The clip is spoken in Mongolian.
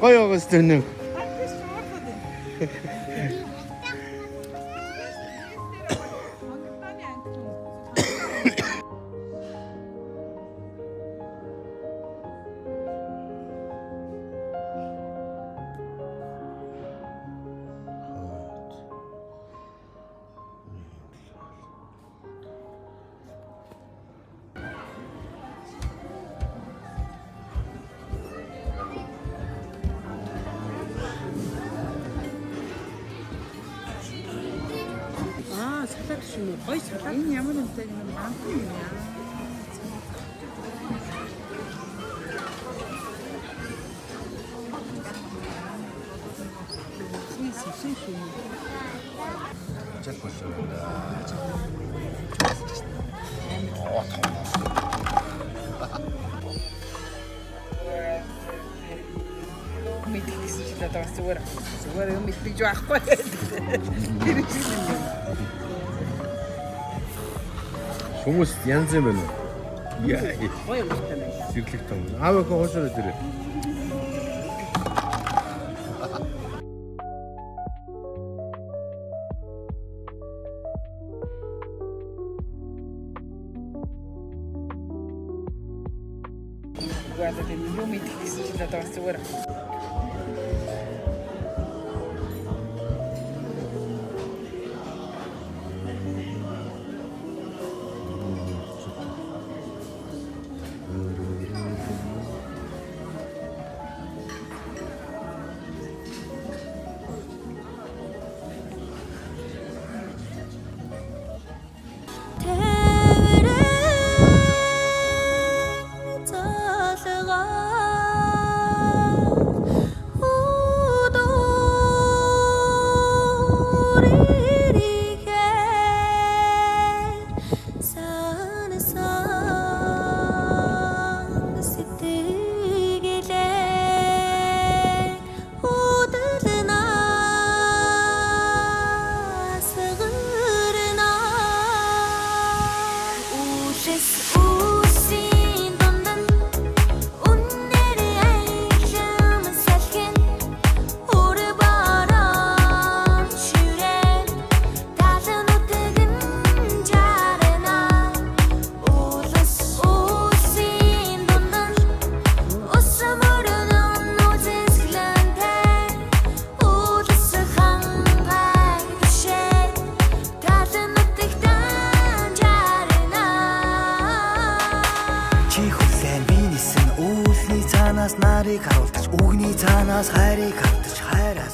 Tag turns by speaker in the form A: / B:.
A: Гоё огоос төнөв.
B: салат шүү. Гоё салат. Энэ ямар үнэтэй юм банкны юм яа.
A: Чат болчихсон.
B: Мэдчихсэн ч одоо зүгээр юм мэдчих байхгүй. Тэр чинь
A: хүмүүс янз юм байна уу? Яа.
B: гоё юм байна.
A: Сэргэлэг том. Ааваа хоошоо дээрээ.
B: Guarda che non mi dici se c'è da зүгээр.
C: Нарыг харуулж, үгний цаанаас хайрыг хавтаж хайраа